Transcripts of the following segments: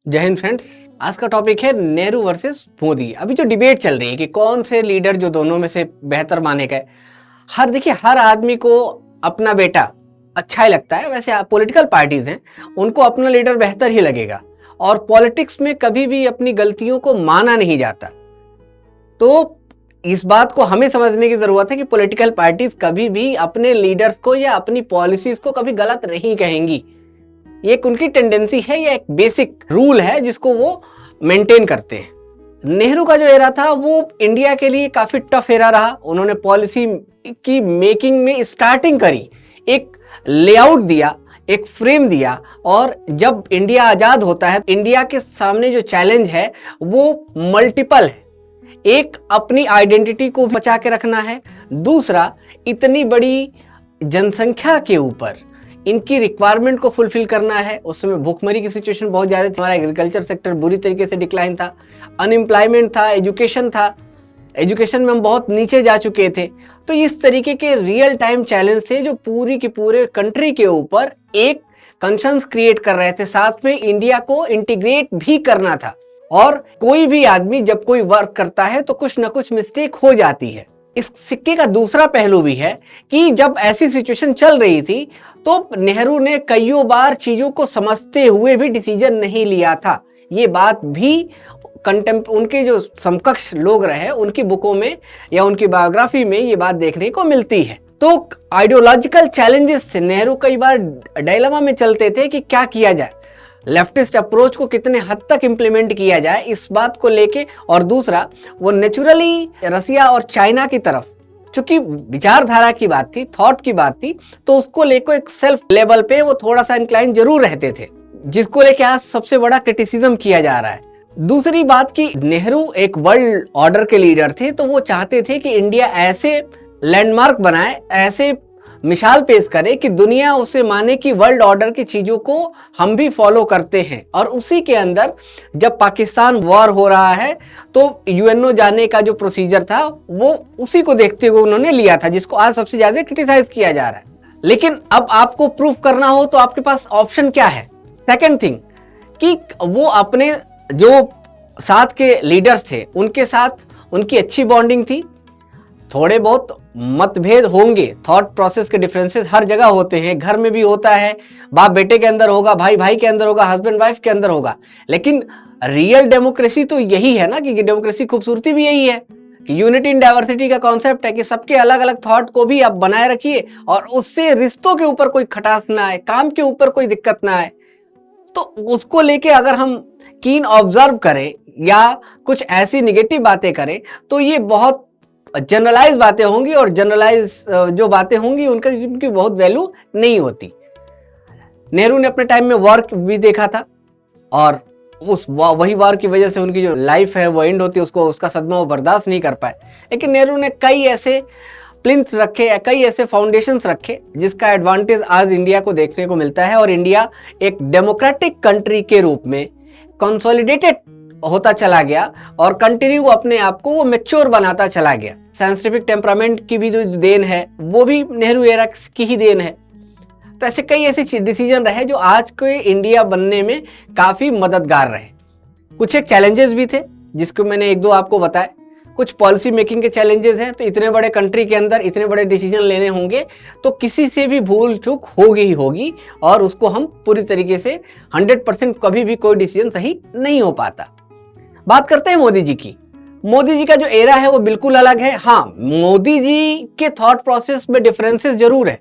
जय हिंद फ्रेंड्स। आज का टॉपिक है नेहरू वर्सेस मोदी। अभी जो डिबेट चल रही है कि कौन से लीडर जो दोनों में से बेहतर माने गए, हर आदमी को अपना बेटा अच्छा ही लगता है। वैसे पॉलिटिकल पार्टीज हैं, उनको अपना लीडर बेहतर ही लगेगा और पॉलिटिक्स में कभी भी अपनी गलतियों को माना नहीं जाता। तो इस बात को हमें समझने की जरूरत है कि पॉलिटिकल पार्टीज कभी भी अपने लीडर्स को या अपनी पॉलिसीज को कभी गलत नहीं कहेंगी। ये एक उनकी टेंडेंसी है, ये एक बेसिक रूल है जिसको वो मेंटेन करते हैं। नेहरू का जो एरा था वो इंडिया के लिए काफी टफ एरा रहा। उन्होंने पॉलिसी की मेकिंग में स्टार्टिंग करी, एक लेआउट दिया, एक फ्रेम दिया, और जब इंडिया आजाद होता है, इंडिया के सामने जो चैलेंज है वो मल्टीपल है। एक, अपनी आइडेंटिटी को बचा के रखना है। दूसरा, इतनी बड़ी जनसंख्या के ऊपर इनकी रिक्वायरमेंट को फुलफिल करना है। उस समय भूखमरी की सिचुएशन बहुत ज़्यादा थी, हमारा एग्रीकल्चर सेक्टर बुरी तरीके से डिक्लाइन था, अनएम्प्लॉयमेंट था, एजुकेशन था, एजुकेशन में हम बहुत नीचे जा चुके थे। तो इस तरीके के रियल टाइम चैलेंज थे जो पूरी की पूरे कंट्री के ऊपर एक कंसर्न्स क्रिएट कर रहे थे। साथ में इंडिया को इंटीग्रेट भी करना था, और कोई भी आदमी जब कोई वर्क करता है तो कुछ ना कुछ मिस्टेक हो जाती है। इस सिक्के का दूसरा पहलू भी है कि जब ऐसी सिचुएशन चल रही थी तो नेहरू ने कईयों बार चीजों को समझते हुए भी डिसीजन नहीं लिया था। ये बात भी उनके जो समकक्ष लोग रहे उनकी बुकों में या उनकी बायोग्राफी में ये बात देखने को मिलती है। तो आइडियोलॉजिकल चैलेंजेस थे, नेहरू कई बार डायलेमा में चलते थे कि क्या किया जाए, लेफ्टिस्ट अप्रोच को कितने हद तक इंप्लीमेंट किया जाए, इस बात को लेके। और दूसरा, वो नेचुरली रसिया और चाइना की तरफ, चूंकि विचारधारा की बात थी, थॉट की बात थी, तो उसको लेकर एक सेल्फ लेवल पे वो थोड़ा सा इंक्लाइन जरूर रहते थे, जिसको लेके आज सबसे बड़ा क्रिटिसिज्म किया जा रहा है। दूसरी बात कि नेहरू एक वर्ल्ड ऑर्डर के लीडर थे, तो वो चाहते थे कि इंडिया ऐसे लैंडमार्क बनाए, ऐसे मिसाल पेश करे कि दुनिया उसे माने कि वर्ल्ड ऑर्डर की चीजों को हम भी फॉलो करते हैं। और उसी के अंदर जब पाकिस्तान वॉर हो रहा है तो यूएनओ जाने का जो प्रोसीजर था वो उसी को देखते हुए उन्होंने लिया था, जिसको आज सबसे ज्यादा क्रिटिसाइज किया जा रहा है। लेकिन अब आपको प्रूफ करना हो तो आपके पास ऑप्शन क्या है? सेकेंड थिंग कि वो अपने जो साथ के लीडर्स थे उनके साथ उनकी अच्छी बॉन्डिंग थी। थोड़े बहुत मतभेद होंगे, थॉट प्रोसेस के डिफरेंसेस हर जगह होते हैं, घर में भी होता है, बाप बेटे के अंदर होगा, भाई भाई के अंदर होगा, हस्बैंड वाइफ के अंदर होगा। लेकिन रियल डेमोक्रेसी तो यही है ना, कि डेमोक्रेसी खूबसूरती भी यही है कि यूनिटी इन डाइवर्सिटी का कॉन्सेप्ट है कि सबके अलग अलग थॉट को भी आप बनाए रखिए और उससे रिश्तों के ऊपर कोई खटास ना आए, काम के ऊपर कोई दिक्कत ना आए। तो उसको लेके अगर हम कीन ऑब्जर्व करें या कुछ ऐसी निगेटिव बातें करें तो ये बहुत जनरलाइज बातें होंगी, और जनरलाइज जो बातें होंगी उनकी बहुत वैल्यू नहीं होती। नेहरू ने अपने टाइम में वॉर भी देखा था, और वही वॉर की वजह से उनकी जो लाइफ है वो एंड होती है, उसका सदमा वो बर्दाश्त नहीं कर पाए। लेकिन नेहरू ने कई ऐसे प्लिंथ रखे या कई ऐसे फाउंडेशंस रखे जिसका एडवांटेज आज इंडिया को देखने को मिलता है, और इंडिया एक डेमोक्रेटिक कंट्री के रूप में कंसोलिडेटेड होता चला गया और कंटिन्यू अपने आप को वो मैच्योर बनाता चला गया। साइंटिफिक टेम्परामेंट की भी जो देन है वो भी नेहरू एरा की ही देन है। तो ऐसे कई ऐसे डिसीजन रहे जो आज के इंडिया बनने में काफी मददगार रहे। कुछ एक चैलेंजेस भी थे जिसको मैंने एक दो आपको बताए। कुछ पॉलिसी मेकिंग के चैलेंजेस हैं, तो इतने बड़े कंट्री के अंदर इतने बड़े डिसीजन लेने होंगे तो किसी से भी भूल चूक होगी ही होगी, और उसको हम पूरी तरीके से 100% कभी भी कोई डिसीजन सही नहीं हो पाता। बात करते हैं मोदी जी की। मोदी जी का जो एरा है वो बिल्कुल अलग है। हाँ, मोदी जी के थॉट प्रोसेस में डिफरेंसेस जरूर है।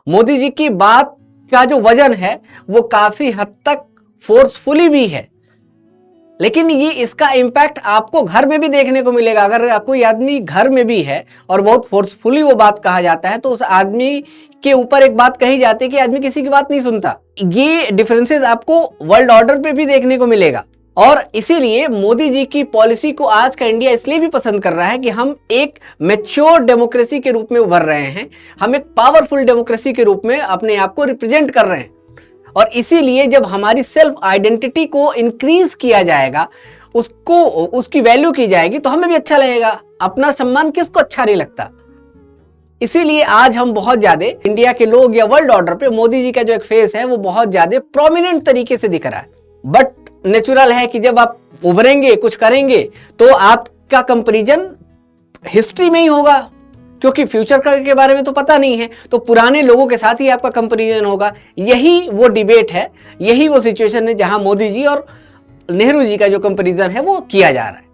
मोदी जी की बात का जो वजन है वो काफी हद तक फोर्सफुली भी है, लेकिन ये इसका इम्पैक्ट आपको घर में भी देखने को मिलेगा। अगर कोई आदमी घर में भी है और बहुत फोर्सफुली वो बात कहा जाता है तो उस आदमी के ऊपर एक बात कही जाती है कि आदमी किसी की बात नहीं सुनता। ये डिफरेंसेस आपको वर्ल्ड ऑर्डर पे भी देखने को मिलेगा, और इसीलिए मोदी जी की पॉलिसी को आज का इंडिया इसलिए भी पसंद कर रहा है कि हम एक मैच्योर डेमोक्रेसी के रूप में उभर रहे हैं, हम एक पावरफुल डेमोक्रेसी के रूप में अपने आप को रिप्रेजेंट कर रहे हैं। और इसीलिए जब हमारी सेल्फ आइडेंटिटी को इंक्रीज किया जाएगा, उसकी वैल्यू की जाएगी, तो हमें भी अच्छा लगेगा। अपना सम्मान किसको अच्छा नहीं लगता। इसीलिए आज हम बहुत ज्यादा इंडिया के लोग या वर्ल्ड ऑर्डर पे मोदी जी का जो एक फेस है वो बहुत ज्यादा प्रोमिनेंट तरीके से दिख रहा है। बट नेचुरल है कि जब आप उभरेंगे, कुछ करेंगे, तो आपका कंपैरिजन हिस्ट्री में ही होगा, क्योंकि फ्यूचर के बारे में तो पता नहीं है, तो पुराने लोगों के साथ ही आपका कंपैरिजन होगा। यही वो डिबेट है, यही वो सिचुएशन है जहां मोदी जी और नेहरू जी का जो कंपैरिजन है वो किया जा रहा है।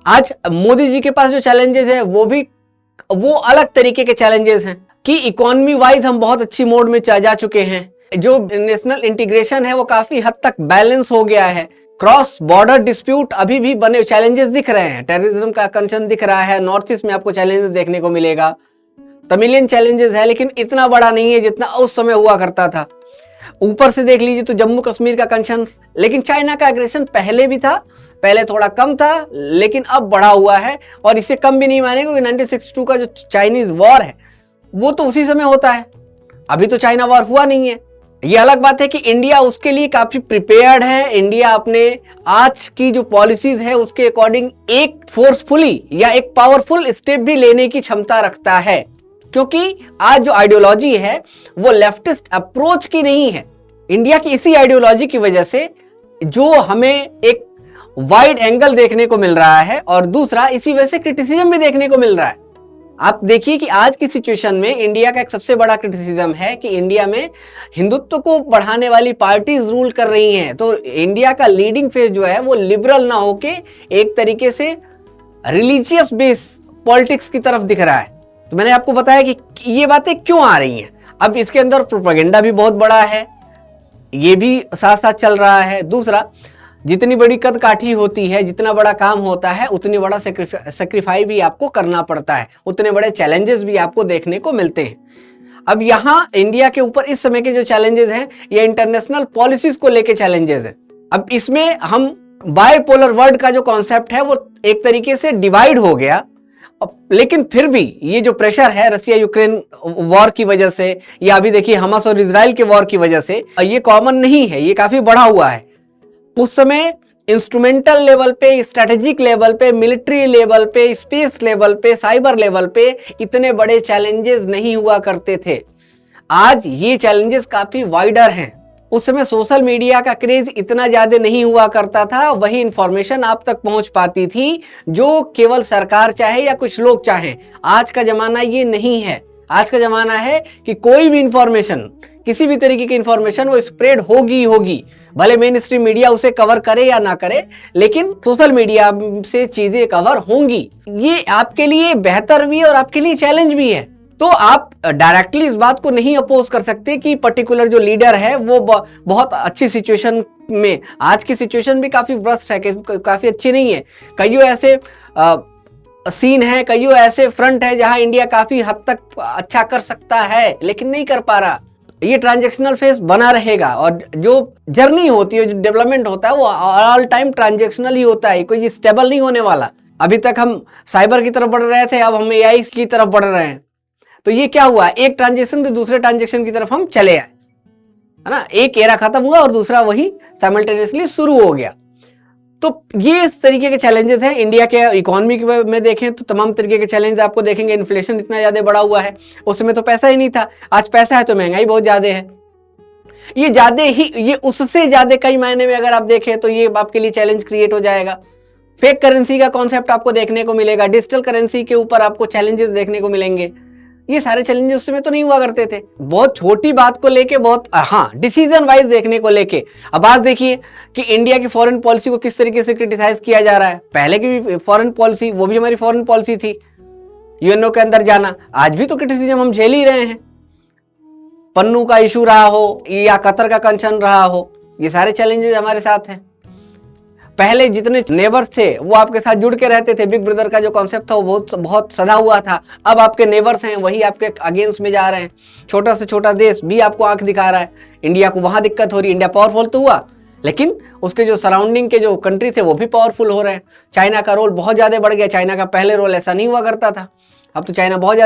आज मोदी जी के पास जो चैलेंजेस है वो अलग तरीके के चैलेंजेस हैं कि इकोनॉमी वाइज हम बहुत अच्छी मोड में जा चुके हैं, जो नेशनल इंटीग्रेशन है वो काफी हद तक बैलेंस हो गया है, क्रॉस बॉर्डर डिस्प्यूट अभी भी बने चैलेंजेस दिख रहे हैं, टेररिज्म का कंसर्न दिख रहा है, नॉर्थ ईस्ट में आपको चैलेंजेस देखने को मिलेगा, तमिलियन चैलेंजेस है, लेकिन इतना बड़ा नहीं है जितना उस समय हुआ करता था। ऊपर से देख लीजिए तो जम्मू कश्मीर का कंसर्न, लेकिन चाइना का एग्रेशन पहले भी था, पहले थोड़ा कम था लेकिन अब बढ़ा हुआ है, और इसे कम भी नहीं मानेंगे क्योंकि 1962 का जो चाइनीज वॉर है वो तो उसी समय होता है, अभी तो चाइना वॉर हुआ नहीं है। ये अलग बात है कि इंडिया उसके लिए काफी प्रिपेयर्ड है, इंडिया अपने आज की जो पॉलिसीज है उसके अकॉर्डिंग एक फोर्सफुली या एक पावरफुल स्टेप भी लेने की क्षमता रखता है, क्योंकि आज जो आइडियोलॉजी है वो लेफ्टिस्ट अप्रोच की नहीं है। इंडिया की इसी आइडियोलॉजी की वजह से जो हमें एक वाइड एंगल देखने को मिल रहा है, और दूसरा इसी वजह से क्रिटिसिज्म भी देखने को मिल रहा है। आप देखिए कि आज की सिचुएशन में इंडिया का एक सबसे बड़ा क्रिटिसिज्म है कि इंडिया में हिंदुत्व को बढ़ाने वाली पार्टीज रूल कर रही हैं, तो इंडिया का लीडिंग फेस जो है वो लिबरल ना होके एक तरीके से रिलीजियस बेस पॉलिटिक्स की तरफ दिख रहा है। तो मैंने आपको बताया कि ये बातें क्यों आ रही हैं। अब इसके अंदर प्रोपेगेंडा भी बहुत बड़ा है, ये भी साथ साथ चल रहा है। दूसरा, जितनी बड़ी कद काठी होती है, जितना बड़ा काम होता है, उतनी बड़ा सेक्रीफाई भी आपको करना पड़ता है, उतने बड़े चैलेंजेस भी आपको देखने को मिलते हैं। अब यहाँ इंडिया के ऊपर इस समय के जो चैलेंजेस हैं ये इंटरनेशनल पॉलिसीज को लेके चैलेंजेस हैं। अब इसमें हम बायपोलर वर्ल्ड का जो कॉन्सेप्ट है वो एक तरीके से डिवाइड हो गया, लेकिन फिर भी ये जो प्रेशर है रसिया यूक्रेन वॉर की वजह से, या अभी देखिए हमास और इजराइल के वॉर की वजह से, ये कॉमन नहीं है, ये काफी बढ़ा हुआ है। उस समय इंस्ट्रूमेंटल लेवल पे, स्ट्रेटेजिक लेवल पे, मिलिट्री लेवल पे, स्पेस लेवल पे, साइबर लेवल पे इतने बड़े चैलेंजेस नहीं हुआ करते थे। आज ये चैलेंजेस काफी वाइडर हैं। उस समय सोशल मीडिया का क्रेज इतना ज्यादा नहीं हुआ करता था, वही इंफॉर्मेशन आप तक पहुंच पाती थी जो केवल सरकार चाहे या कुछ लोग चाहें। आज का जमाना ये नहीं है। आज का जमाना है कि कोई भी इंफॉर्मेशन, किसी भी तरीके की इंफॉर्मेशन वो स्प्रेड होगी होगी, भले मेन स्ट्रीम मीडिया उसे कवर करे या ना करे, लेकिन सोशल मीडिया से चीजें कवर होंगी। ये आपके लिए बेहतर भी है और आपके लिए चैलेंज भी है। तो आप डायरेक्टली इस बात को नहीं अपोज कर सकते कि पर्टिकुलर जो लीडर है वो बहुत अच्छी सिचुएशन में, आज की सिचुएशन भी काफी वर्स्ट है, काफी अच्छी नहीं है। कईयों ऐसे सीन है, कईयों ऐसे फ्रंट है जहां इंडिया काफी हद तक अच्छा कर सकता है लेकिन नहीं कर पा रहा। ये ट्रांजैक्शनल फेस बना रहेगा, और जो जर्नी होती है, जो डेवलपमेंट होता है वो ऑल टाइम ट्रांजैक्शनल ही होता है, कोई स्टेबल नहीं होने वाला। अभी तक हम साइबर की तरफ बढ़ रहे थे, अब हम एआई की तरफ बढ़ रहे हैं। तो ये क्या हुआ, एक ट्रांजेक्शन से दूसरे ट्रांजेक्शन की तरफ हम चले आए, है ना। एक एरा खत्म हुआ और दूसरा वही साइमल्टेनियसली शुरू हो गया। तो ये इस तरीके के चैलेंजेस हैं। इंडिया के इकोनॉमी में देखें तो तमाम तरीके के चैलेंज आपको देखेंगे। इन्फ्लेशन इतना ज्यादा बढ़ा हुआ है, उस समय तो पैसा ही नहीं था, आज पैसा है तो महंगाई बहुत ज्यादा है। ये ज्यादा ही, ये उससे ज्यादा कई मायने में अगर आप देखें तो ये आपके लिए चैलेंज क्रिएट हो जाएगा। फेक करेंसी का कॉन्सेप्ट आपको देखने को मिलेगा, डिजिटल करेंसी के ऊपर आपको चैलेंजेस देखने को मिलेंगे। ये सारे चैलेंजेस उस समय तो नहीं हुआ करते थे। बहुत छोटी बात को लेके, बहुत डिसीजन वाइज देखने को लेके। अब आज देखिए कि इंडिया की फॉरेन पॉलिसी को किस तरीके से क्रिटिसाइज किया जा रहा है। पहले की भी फॉरेन पॉलिसी, वो भी हमारी फॉरेन पॉलिसी थी, यूएनओ के अंदर जाना, आज भी तो क्रिटिसिज्म हम झेल ही रहे हैं। पन्नू का इशू रहा हो या कतर का कंसर्न रहा हो, ये सारे चैलेंजेस हमारे साथ हैं। पहले जितने नेबर्स थे वो आपके साथ जुड़ के रहते थे, बिग ब्रदर का जो कॉन्सेप्ट था वो बहुत सदा हुआ था। अब आपके नेबर्स हैं वही आपके अगेंस्ट में जा रहे हैं। छोटा से छोटा देश भी आपको आंख दिखा रहा है, इंडिया को वहां दिक्कत हो रही है। इंडिया पावरफुल तो हुआ, लेकिन उसके जो सराउंडिंग के जो कंट्री थे वो भी पावरफुल हो रहे हैं। चाइना का रोल बहुत ज्यादा बढ़ गया। चाइना का पहले रोल ऐसा नहीं हुआ करता था, अब तो चाइना बहुत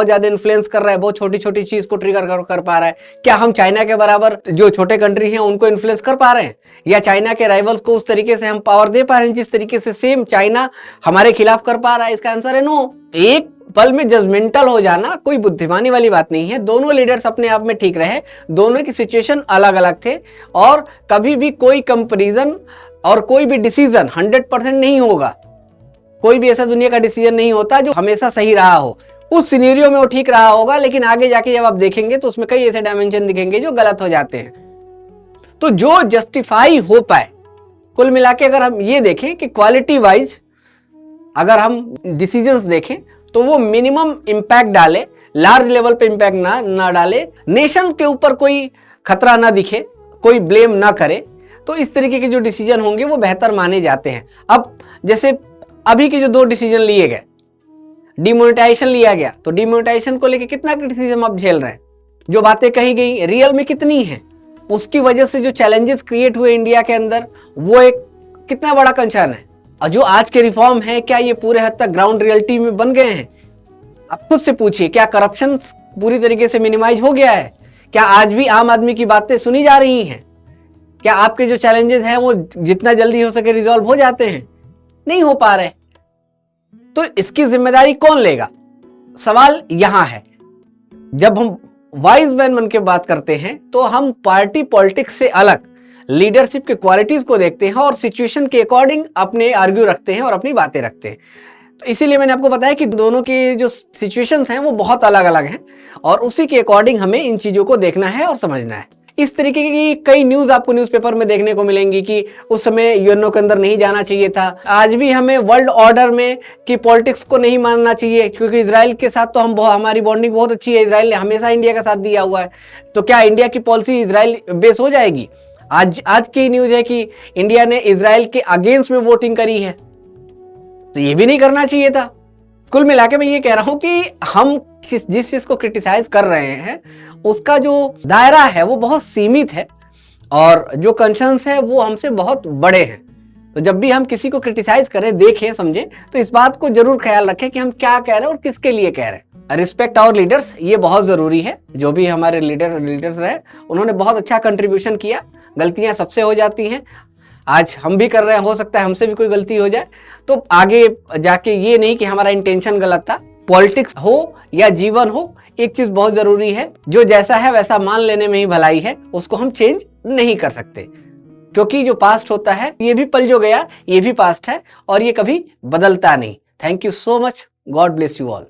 ज्यादा इन्फ्लुएंस कर रहा है, बहुत छोटी छोटी चीज को ट्रिगर कर पा रहा है। क्या हम चाइना के बराबर जो छोटे कंट्री हैं उनको इन्फ्लुएंस कर पा रहे हैं, या चाइना के राइवल्स को उस तरीके से हम पावर दे पा रहे हैं जिस तरीके से सेम चाइना हमारे खिलाफ कर पा रहा है? इसका आंसर है नो। एक पल में जजमेंटल हो जाना कोई बुद्धिमानी वाली बात नहीं है। दोनों लीडर्स अपने आप में ठीक रहे, दोनों की सिचुएशन अलग अलग थे और कभी भी कोई कंपैरिजन और कोई भी डिसीजन 100% नहीं होगा। कोई भी ऐसा दुनिया का डिसीजन नहीं होता जो हमेशा सही रहा हो। उस सिनेरियो में वो ठीक रहा होगा, लेकिन आगे जाके जब आप देखेंगे तो उसमें कई ऐसे डायमेंशन दिखेंगे जो गलत हो जाते हैं। तो जो जस्टिफाई हो पाए, कुल मिला के अगर हम ये देखें कि क्वालिटी वाइज अगर हम डिसीजंस देखें तो वो मिनिमम इम्पैक्ट डाले, लार्ज लेवल पे इम्पैक्ट ना डाले, नेशन के ऊपर कोई खतरा ना दिखे, कोई ब्लेम ना करे, तो इस तरीके के जो डिसीजन होंगे वो बेहतर माने जाते हैं। अब जैसे अभी के जो 2 डिसीजन लिए गए, डिमोनेटाइजेशन लिया गया, तो डिमोनेटाइजेशन को लेकर कितना क्रिटिसिज्म आप झेल रहे हैं, जो बातें कही गई रियल में कितनी है, उसकी वजह से जो चैलेंजेस क्रिएट हुए इंडिया के अंदर वो एक कितना बड़ा कंसर्न है। और जो आज के रिफॉर्म है, क्या ये पूरे हद तक ग्राउंड रियलिटी में बन गए हैं? आप खुद से पूछिए, क्या करप्शन पूरी तरीके से मिनिमाइज हो गया है? क्या आज भी आम आदमी की बातें सुनी जा रही हैं? क्या आपके जो चैलेंजेस हैं वो जितना जल्दी हो सके रिजॉल्व हो जाते हैं? नहीं हो पा रहे। तो इसकी जिम्मेदारी कौन लेगा? सवाल यहां है। जब हम वाइज मैन बन के बात करते हैं तो हम पार्टी पॉलिटिक्स से अलग लीडरशिप के क्वालिटीज को देखते हैं और सिचुएशन के अकॉर्डिंग अपने आर्ग्यू रखते हैं और अपनी बातें रखते हैं। तो इसीलिए मैंने आपको बताया कि दोनों की जो सिचुएशंस हैं वो बहुत अलग अलग हैं और उसी के अकॉर्डिंग हमें इन चीजों को देखना है और समझना है। इस तरीके की कई न्यूज आपको न्यूज़पेपर में देखने को मिलेंगी कि उस समय यूएनओ के अंदर नहीं जाना चाहिए था। आज भी हमें वर्ल्ड ऑर्डर में कि पॉलिटिक्स को नहीं मानना चाहिए, क्योंकि इजराइल के साथ तो हमारी बॉन्डिंग बहुत अच्छी है, इजराइल ने हमेशा इंडिया का साथ दिया हुआ है। तो क्या इंडिया की पॉलिसी इजराइल बेस हो जाएगी? आज की न्यूज है कि इंडिया ने इजराइल के अगेंस्ट में वोटिंग करी है, तो ये भी नहीं करना चाहिए था। कुल मिला के मैं ये कह रहा हूं कि हम जिस चीज को क्रिटिसाइज कर रहे हैं उसका जो दायरा है वो बहुत सीमित है और जो कंसर्न्स है वो हमसे बहुत बड़े हैं। तो जब भी हम किसी को क्रिटिसाइज करें, देखें, समझें, तो इस बात को जरूर ख्याल रखें कि हम क्या कह रहे हैं और किसके लिए कह रहे हैं। रिस्पेक्ट आवर लीडर्स, ये बहुत जरूरी है। जो भी हमारे लीडर्स रहे उन्होंने बहुत अच्छा कंट्रीब्यूशन किया। गलतियां सबसे हो जाती हैं, आज हम भी कर रहे हैं, हो सकता है हमसे भी कोई गलती हो जाए, तो आगे जाके ये नहीं कि हमारा इंटेंशन गलत था। पॉलिटिक्स हो या जीवन हो, एक चीज बहुत जरूरी है, जो जैसा है वैसा मान लेने में ही भलाई है, उसको हम चेंज नहीं कर सकते, क्योंकि जो पास्ट होता है, ये भी पल जो गया ये भी पास्ट है और ये कभी बदलता नहीं। Thank you so much. God bless you all.